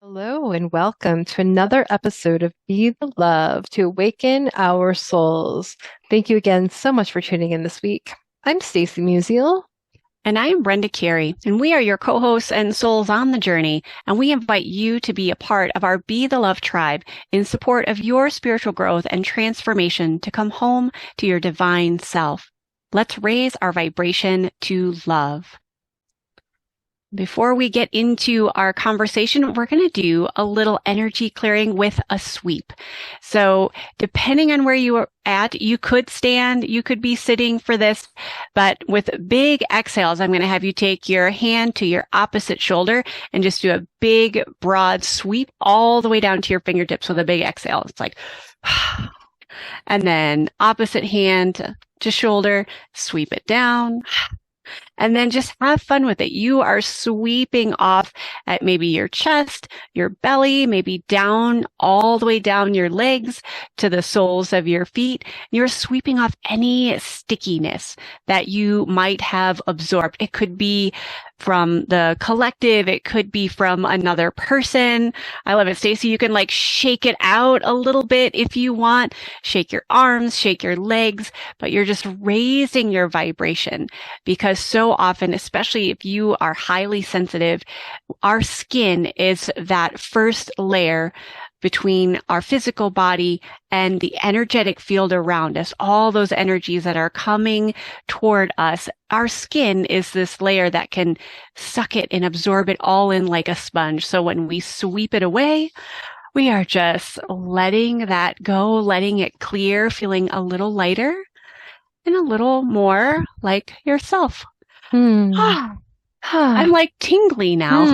Hello and welcome to another episode of Be the Love to Awaken Our Souls. Thank you again so much for tuning in this week. I'm Stacy Musial. And I am Brenda Carey, and we are your co-hosts and souls on the journey, and we invite you to be a part of our Be the Love tribe in support of your spiritual growth and transformation to come home to your divine self. Let's raise our vibration to love. Before we get into our conversation, we're going to do a little energy clearing with a sweep. So depending on where you are at, you could stand, you could be sitting for this, but with big exhales, I'm going to have you take your hand to your opposite shoulder and just do a big, broad sweep all the way down to your fingertips with a big exhale. It's like, and then opposite hand to shoulder, sweep it down. And then just have fun with it. You are sweeping off at maybe your chest, your belly, maybe down, all the way down your legs to the soles of your feet. You're sweeping off any stickiness that you might have absorbed. It could be from the collective. It could be from another person. I love it, Stacy. You can like shake it out a little bit if you want. Shake your arms, shake your legs, but you're just raising your vibration because so often, especially if you are highly sensitive, our skin is that first layer between our physical body and the energetic field around us, all those energies that are coming toward us. Our skin is this layer that can suck it and absorb it all in like a sponge. So when we sweep it away, we are just letting that go, letting it clear, feeling a little lighter and a little more like yourself. I'm like tingly now.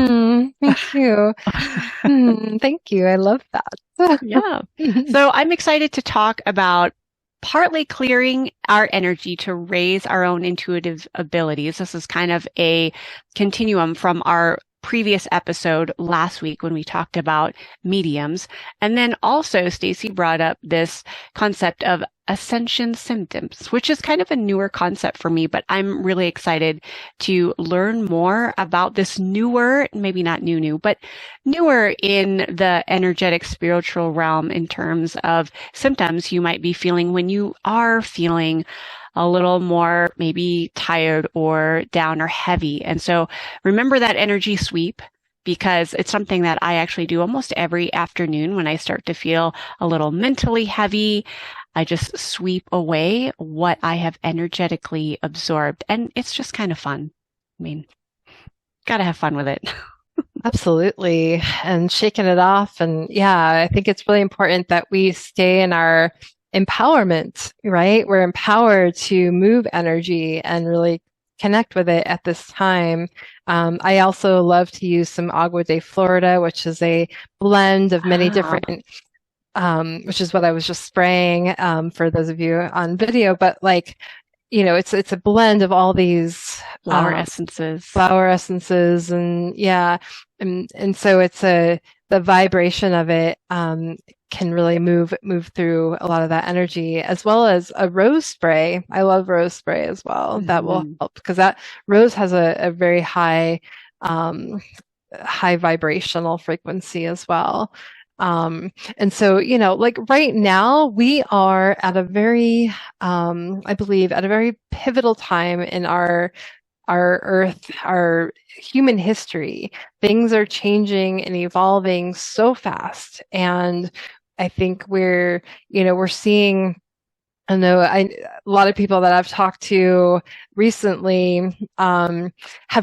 Thank you. Thank you. I love that. Yeah. So I'm excited to talk about partly clearing our energy to raise our own intuitive abilities. This is kind of a continuum from our previous episode last week when we talked about mediums. And then also Stacy brought up this concept of Ascension symptoms, which is kind of a newer concept for me, but I'm really excited to learn more about this newer, maybe not new, but newer in the energetic spiritual realm in terms of symptoms you might be feeling when you are feeling a little more maybe tired or down or heavy. And so remember that energy sweep because it's something that I actually do almost every afternoon when I start to feel a little mentally heavy. I just sweep away what I have energetically absorbed. And it's just kind of fun. I mean, gotta have fun with it. Absolutely. And shaking it off. And yeah, I think it's really important that we stay in our empowerment, right? We're empowered to move energy and really connect with it at this time. I also love to use some Agua de Florida, which is a blend of many different, which is what I was just spraying for those of you on video. But like, it's a blend of all these flower essences, and yeah, and so the vibration of it can really move through a lot of that energy, as well as a rose spray. I love rose spray as well. That will help because that rose has a very high vibrational frequency as well. And so, like right now we are at a very, I believe at a very pivotal time in our earth, our human history. Things are changing and evolving so fast. And I think we're seeing, I know a lot of people that I've talked to recently have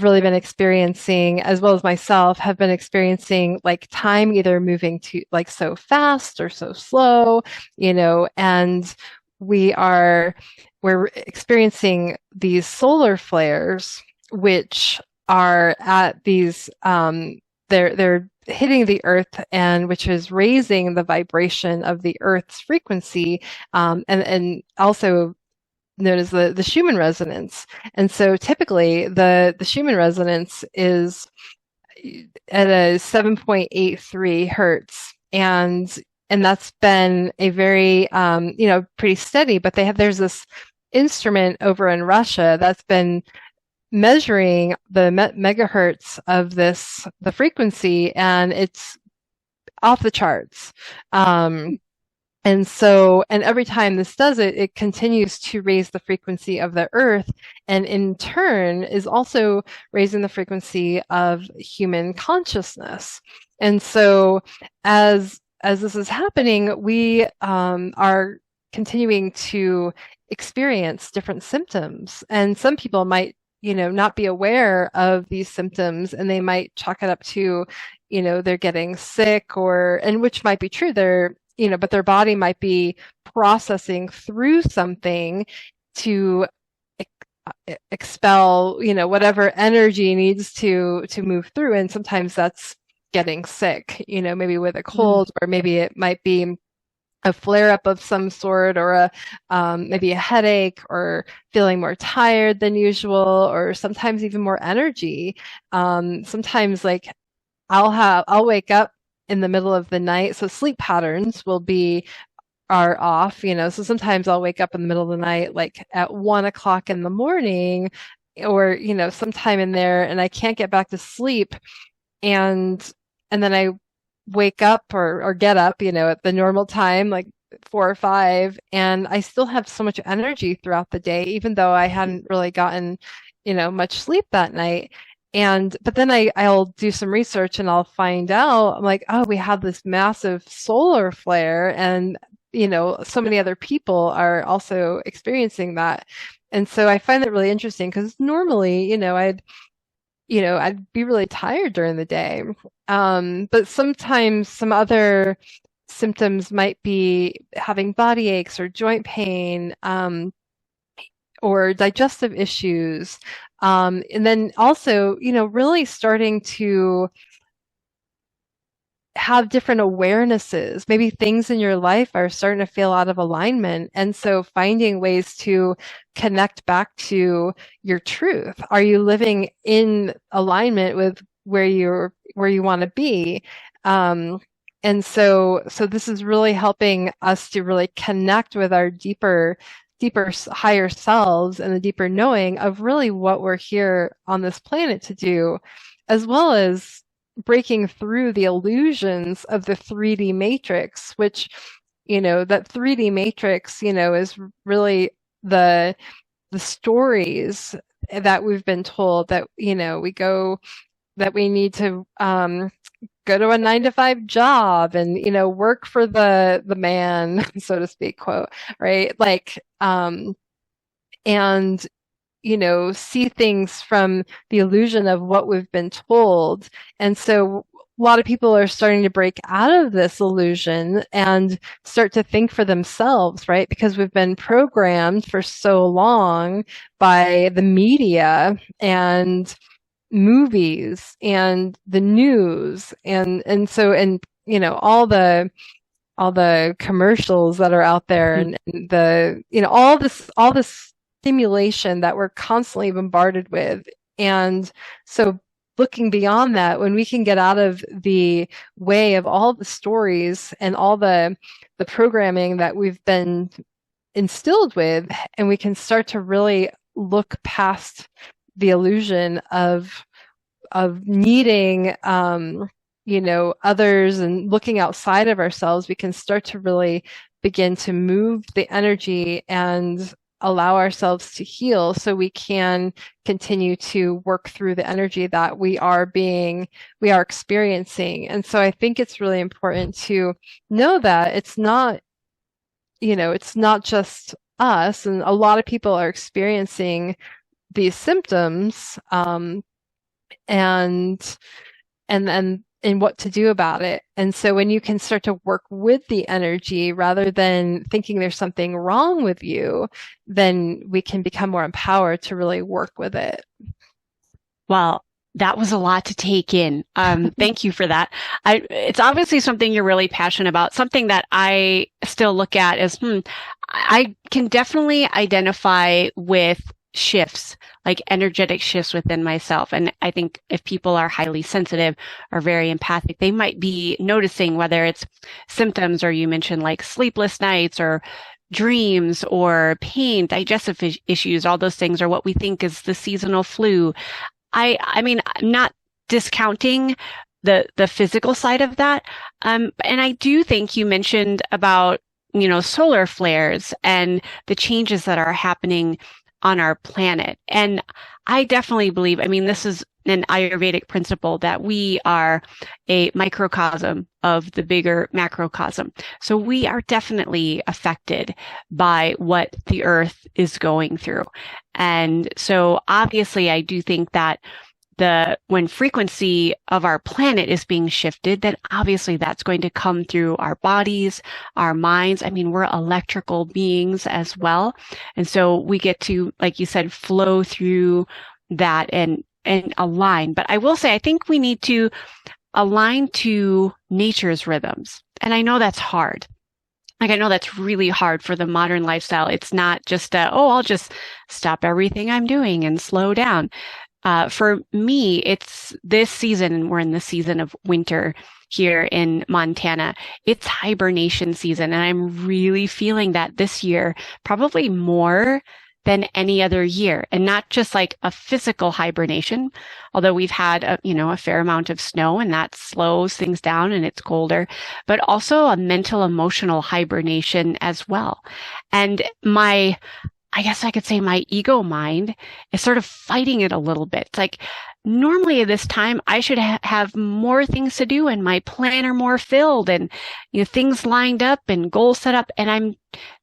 really been experiencing, as well as myself, have been experiencing like time either moving to like so fast or so slow, and we're experiencing these solar flares, which are at these they're hitting the earth, and which is raising the vibration of the earth's frequency, and also known as the Schuman resonance. And so typically the Schuman resonance is at a 7.83 hertz, and that's been a very pretty steady. But there's this instrument over in Russia that's been measuring the megahertz of the frequency, and it's off the charts. And so, and every time this does it, it continues to raise the frequency of the earth, and in turn is also raising the frequency of human consciousness. And so, as this is happening, we are continuing to experience different symptoms, and some people might, not be aware of these symptoms, and they might chalk it up to, they're getting sick, and which might be true. But their body might be processing through something to expel, whatever energy needs to move through. And sometimes that's getting sick, maybe with a cold, or maybe it might be a flare up of some sort, or maybe a headache, or feeling more tired than usual, or sometimes even more energy. Sometimes like I'll wake up in the middle of the night. So sleep patterns are off, so sometimes I'll wake up in the middle of the night, like at 1 o'clock in the morning, or, sometime in there, and I can't get back to sleep. And then I wake up or get up, at the normal time, like 4 or 5, and I still have so much energy throughout the day, even though I hadn't really gotten, much sleep that night. But then I'll do some research and I'll find out, I'm like, oh, we have this massive solar flare, and, so many other people are also experiencing that. And so I find that really interesting, because normally, I'd be really tired during the day. But sometimes some other symptoms might be having body aches or joint pain, or digestive issues. And then also, really starting to have different awarenesses. Maybe things in your life are starting to feel out of alignment. And so finding ways to connect back to your truth. Are you living in alignment with where you want to be? And so this is really helping us to really connect with our deeper, higher selves, and the deeper knowing of really what we're here on this planet to do, as well as breaking through the illusions of the 3D matrix, which, that 3D matrix, is really the stories that we've been told, that, that we need to go to a 9 to 5 job and, work for the man, so to speak, quote, right? Like, and, see things from the illusion of what we've been told. And so a lot of people are starting to break out of this illusion and start to think for themselves, right? Because we've been programmed for so long by the media and movies and the news, and all the commercials that are out there, and the all this stimulation that we're constantly bombarded with. And so looking beyond that, when we can get out of the way of all the stories and all the programming that we've been instilled with, and we can start to really look past the illusion of needing others and looking outside of ourselves, we can start to really begin to move the energy and allow ourselves to heal, so we can continue to work through the energy that we are experiencing. And so I think it's really important to know that it's not just us, and a lot of people are experiencing these symptoms, and what to do about it. And so when you can start to work with the energy rather than thinking there's something wrong with you, then we can become more empowered to really work with it. Well, that was a lot to take in. Thank you for that. It's obviously something you're really passionate about, something that I still look at as, I can definitely identify with shifts, like energetic shifts within myself. And I think if people are highly sensitive or very empathic, they might be noticing whether it's symptoms, or you mentioned like sleepless nights or dreams or pain, digestive issues, all those things are what we think is the seasonal flu. I mean, I'm not discounting the physical side of that. And I do think you mentioned about, solar flares and the changes that are happening on our planet. And I definitely believe, this is an Ayurvedic principle that we are a microcosm of the bigger macrocosm. So we are definitely affected by what the earth is going through. And so obviously I do think that when frequency of our planet is being shifted, then obviously that's going to come through our bodies, our minds. We're electrical beings as well. And so we get to, like you said, flow through that and align. But I will say, I think we need to align to nature's rhythms. And I know that's hard. I know that's really hard for the modern lifestyle. It's not just, I'll just stop everything I'm doing and slow down. For me, it's this season, we're in the season of winter here in Montana. It's hibernation season, and I'm really feeling that this year, probably more than any other year, and not just like a physical hibernation, although we've had a fair amount of snow and that slows things down and it's colder, but also a mental emotional hibernation as well. And I guess I could say my ego mind is sort of fighting it a little bit. It's like normally at this time I should have more things to do and my planner more filled and things lined up and goals set up, and I'm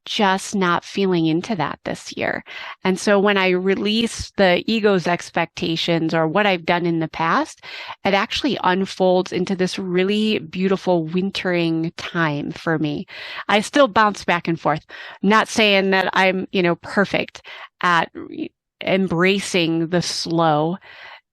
just not feeling into that this year. And so when I release the ego's expectations or what I've done in the past, it actually unfolds into this really beautiful wintering time for me. I still bounce back and forth. Not saying that I'm, perfect at embracing the slow,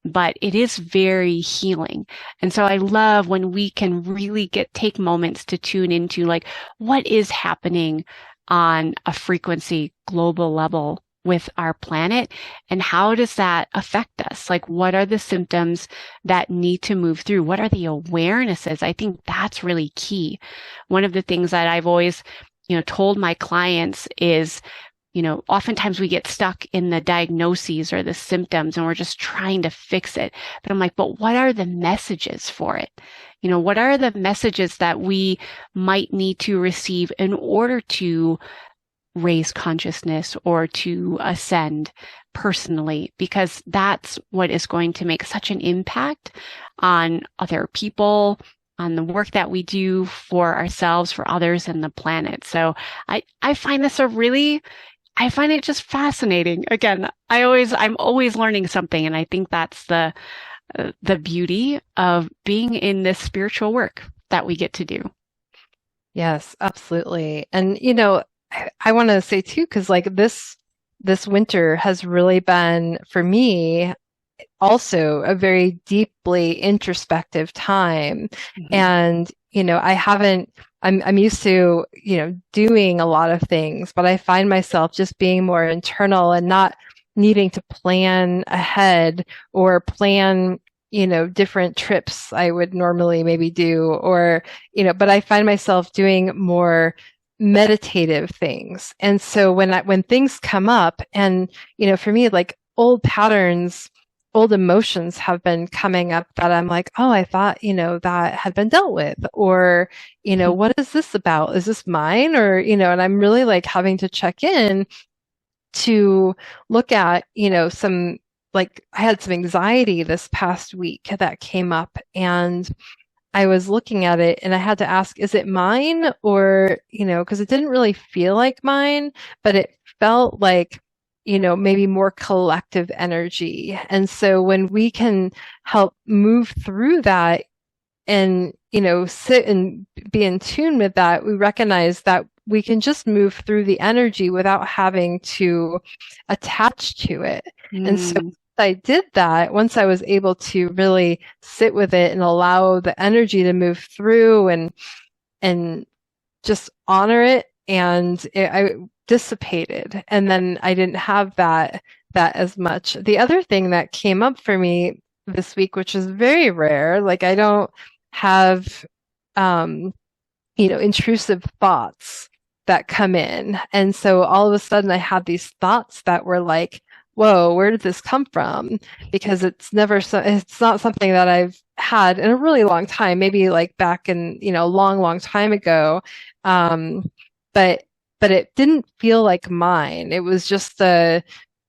but it is very healing. And so I love when we can really take moments to tune into like what is happening on a frequency global level with our planet and how does that affect us? Like what are the symptoms that need to move through? What are the awarenesses? I think that's really key. One of the things that I've always, told my clients is, oftentimes we get stuck in the diagnoses or the symptoms and we're just trying to fix it. But I'm like, but what are the messages for it? What are the messages that we might need to receive in order to raise consciousness or to ascend personally? Because that's what is going to make such an impact on other people, on the work that we do for ourselves, for others, and the planet. So I find this I find it just fascinating. Again, I'm always learning something, and I think that's the beauty of being in this spiritual work that we get to do. Yes, absolutely. And I want to say too, because like this winter has really been for me also a very deeply introspective time. Mm-hmm. And I'm used to, doing a lot of things, but I find myself just being more internal and not needing to plan ahead or plan, different trips I would normally maybe do, or, but I find myself doing more meditative things. And so when things come up and, for me, like old patterns, old emotions have been coming up that I'm like, oh, I thought, that had been dealt with, or, what is this about? Is this mine? Or, and I'm really like having to check in to look at, I had some anxiety this past week that came up, and I was looking at it and I had to ask, is it mine? Or, because it didn't really feel like mine, but it felt like, maybe more collective energy. And so when we can help move through that and, sit and be in tune with that, we recognize that we can just move through the energy without having to attach to it. And so I did that, once I was able to really sit with it and allow the energy to move through and just honor it, and I dissipated, and then I didn't have that as much. The other thing that came up for me this week, which is very rare, like I don't have intrusive thoughts that come in, and so all of a sudden I had these thoughts that were like, whoa, where did this come from? Because it's not something that I've had in a really long time, maybe like back in, a long, long time ago. Um, but it didn't feel like mine. It was just a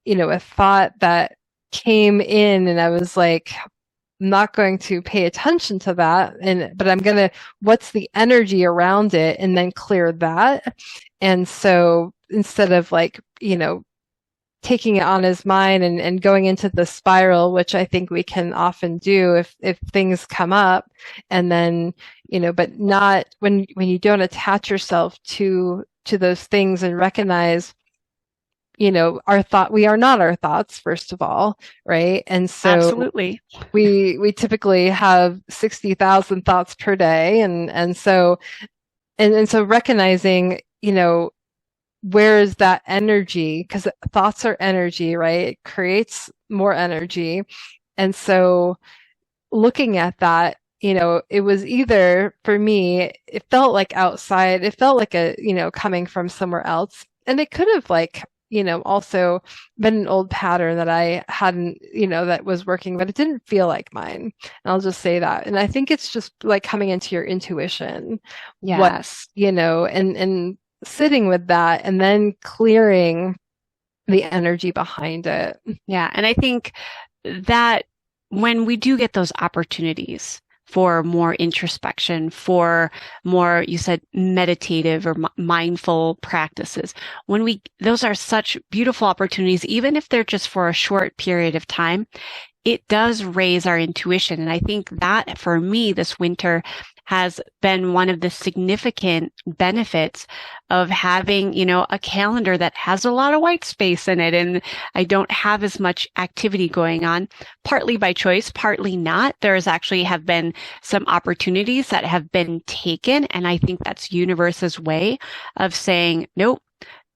thought that came in, and I was like, I'm not going to pay attention to that, but what's the energy around it, and then clear that. And so instead of like, taking it on as mine and going into the spiral, which I think we can often do if things come up, and then, but not when you don't attach yourself to those things and recognize, we are not our thoughts, first of all, right? And so Absolutely. we typically have 60,000 thoughts per day, and so recognizing, where is that energy? Because thoughts are energy, right? It creates more energy. And so looking at that, it was either, for me, it felt like outside, it felt like coming from somewhere else. And it could have like, also been an old pattern that I hadn't, that was working, but it didn't feel like mine. And I'll just say that. And I think it's just like coming into your intuition, Yes. and sitting with that and then clearing the energy behind it. Yeah. And I think that when we do get those opportunities for more introspection, for more, you said, meditative or mindful practices, those are such beautiful opportunities, even if they're just for a short period of time, it does raise our intuition. And I think that for me this winter has been one of the significant benefits of having, a calendar that has a lot of white space in it. And I don't have as much activity going on, partly by choice, partly not. There's actually have been some opportunities that have been taken. And I think that's universe's way of saying, nope,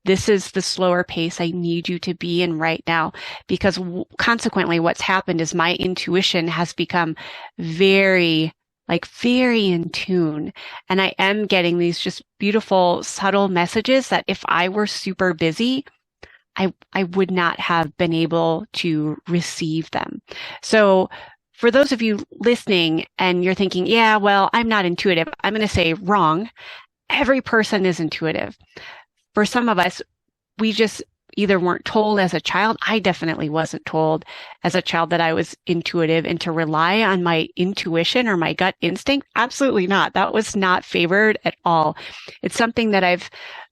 this is the slower pace I need you to be in right now. Because consequently, what's happened is my intuition has become very in tune. And I am getting these just beautiful, subtle messages that if I were super busy, I would not have been able to receive them. So for those of you listening and you're thinking, yeah, well, I'm not intuitive, I'm going to say wrong. Every person is intuitive. For some of us, we just either weren't told as a child. I definitely wasn't told as a child that I was intuitive, and to rely on my intuition or my gut instinct. Absolutely not. That was not favored at all. It's something that I've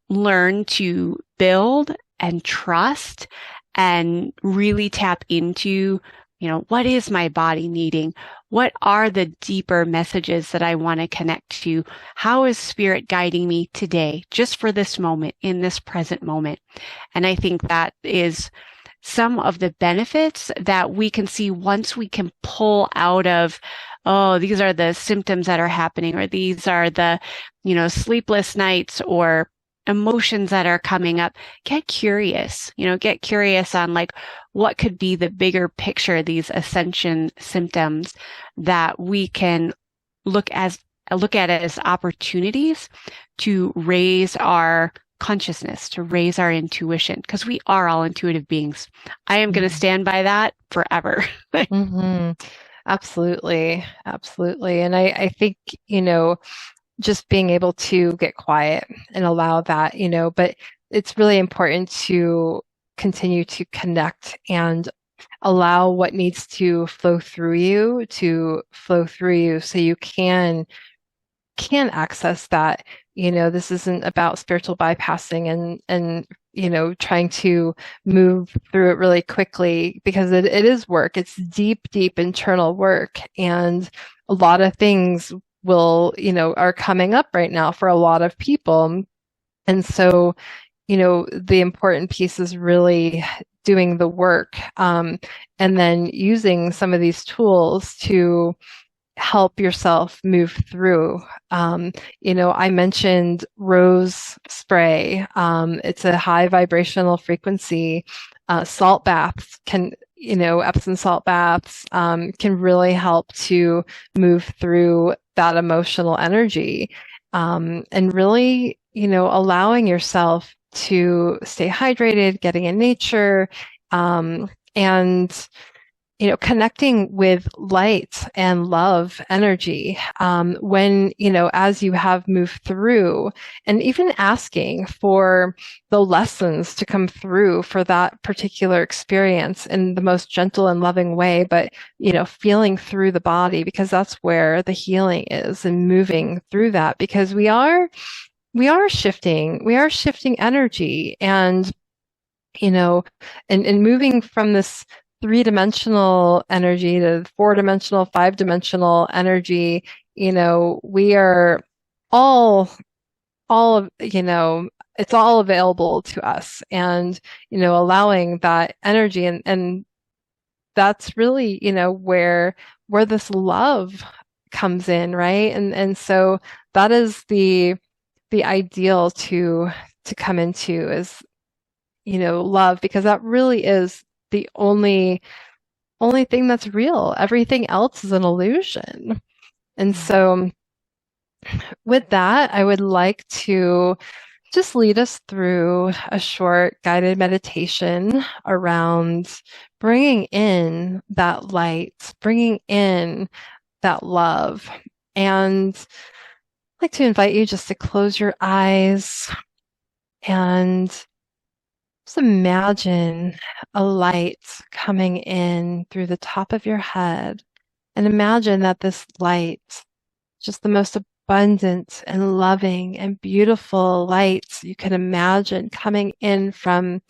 learned to build and trust and really tap into, what is my body needing? What are the deeper messages that I want to connect to? How is spirit guiding me today, just for this moment, in this present moment? And I think that is some of the benefits that we can see once we can pull out of, oh, these are the symptoms that are happening, or these are the, sleepless nights or emotions that are coming up. Get curious on like what could be the bigger picture, these ascension symptoms that we can look at as opportunities to raise our consciousness, to raise our intuition, because we are all intuitive beings. I am going to stand by that forever. Mm-hmm. Absolutely. Absolutely. And I think, just being able to get quiet and allow that, but it's really important to continue to connect and allow what needs to flow through you so you can access that. This isn't about spiritual bypassing and trying to move through it really quickly, because it is work. It's deep, deep internal work. And a lot of things are coming up right now for a lot of people. And so, the important piece is really doing the work, and then using some of these tools to help yourself move through. I mentioned rose spray. It's a high vibrational frequency. Salt baths Epsom salt baths can really help to move through that emotional energy, and really, allowing yourself to stay hydrated, getting in nature, and connecting with light and love energy, when, as you have moved through, and even asking for the lessons to come through for that particular experience in the most gentle and loving way, but, feeling through the body, because that's where the healing is, and moving through that, because we are shifting energy, and, and moving from this three-dimensional energy to four-dimensional, five-dimensional energy. We are all of, it's all available to us, and, allowing that energy, and that's really, where this love comes in, right? And so that is the ideal to come into, is, love, because that really is the only thing that's real. Everything else is an illusion. And so with that, I would like to just lead us through a short guided meditation around bringing in that light, bringing in that love. And I'd like to invite you just to close your eyes and just imagine a light coming in through the top of your head. And imagine that this light, just the most abundant and loving and beautiful light you can imagine, coming in from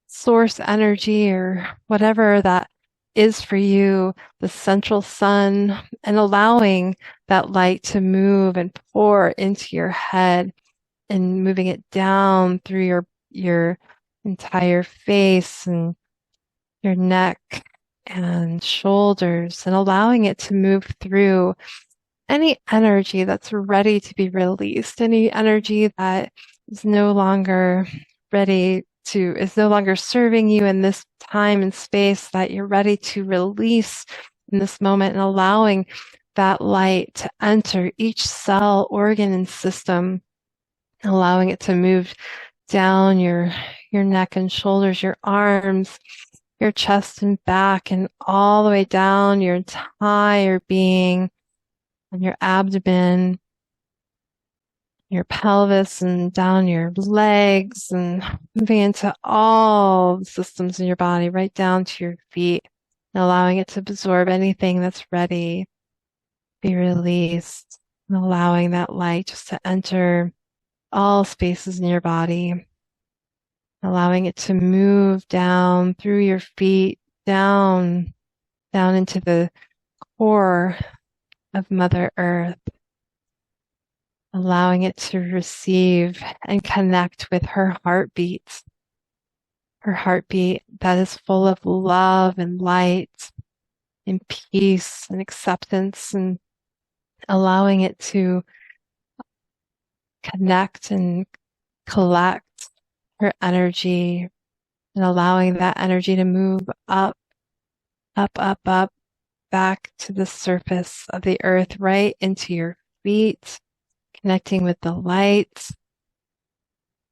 source energy, or whatever that is for you, the central sun, and allowing that light to move and pour into your head, and moving it down through your entire face and your neck and shoulders, and allowing it to move through any energy that's ready to be released, any energy that is no longer is no longer serving you in this time and space, that you're ready to release in this moment, and allowing that light to enter each cell, organ, and system, allowing it to move down your neck and shoulders, your arms, your chest and back, and all the way down your entire being, and your abdomen, your pelvis, and down your legs, and moving into all the systems in your body, right down to your feet, and allowing it to absorb anything that's ready to be released, and allowing that light just to enter all spaces in your body, allowing it to move down through your feet, down into the core of Mother Earth, allowing it to receive and connect with her heartbeat that is full of love and light and peace and acceptance, and allowing it to connect and collect her energy, and allowing that energy to move up, up, up, up, back to the surface of the earth, right into your feet, connecting with the light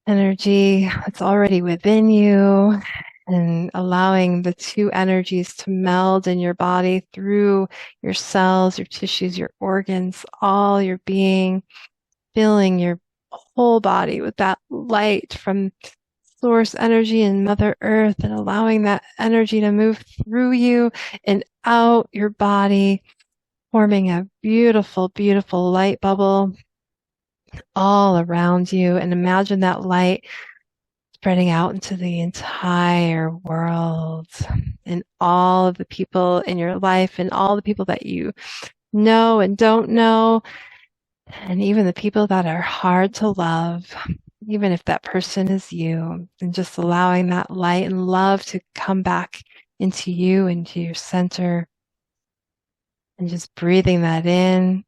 energy that's already within you, and allowing the two energies to meld in your body through your cells, your tissues, your organs, all your being, filling your whole body with that light from source energy and Mother Earth, and allowing that energy to move through you and out your body, forming a beautiful, beautiful light bubble all around you. And imagine that light spreading out into the entire world, and all of the people in your life, and all the people that you know and don't know, and even the people that are hard to love, even if that person is you, and just allowing that light and love to come back into you, into your center, and just breathing that in,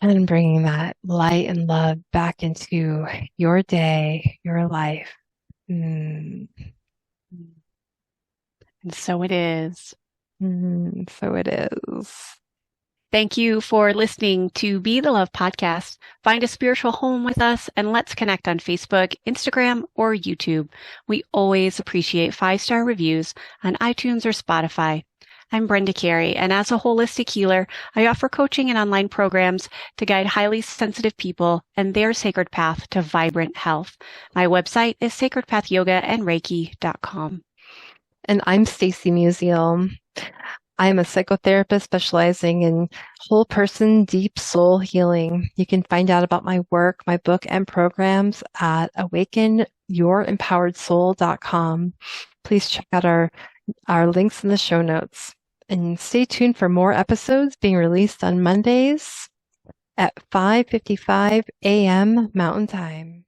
and bringing that light and love back into your day, your life. And so it is. So it is. Thank you for listening to Be the Love podcast. Find a spiritual home with us, and let's connect on Facebook, Instagram, or YouTube. We always appreciate 5-star reviews on iTunes or Spotify. I'm Brenda Carey, and as a holistic healer, I offer coaching and online programs to guide highly sensitive people and their sacred path to vibrant health. My website is sacredpathyogaandreiki.com. And I'm Stacy Musial. I'm a psychotherapist specializing in whole person, deep soul healing. You can find out about my work, my book, and programs at awakenyouремpoweredsoul.com. Please check out our links in the show notes. And stay tuned for more episodes being released on Mondays at 5:55 a.m. Mountain Time.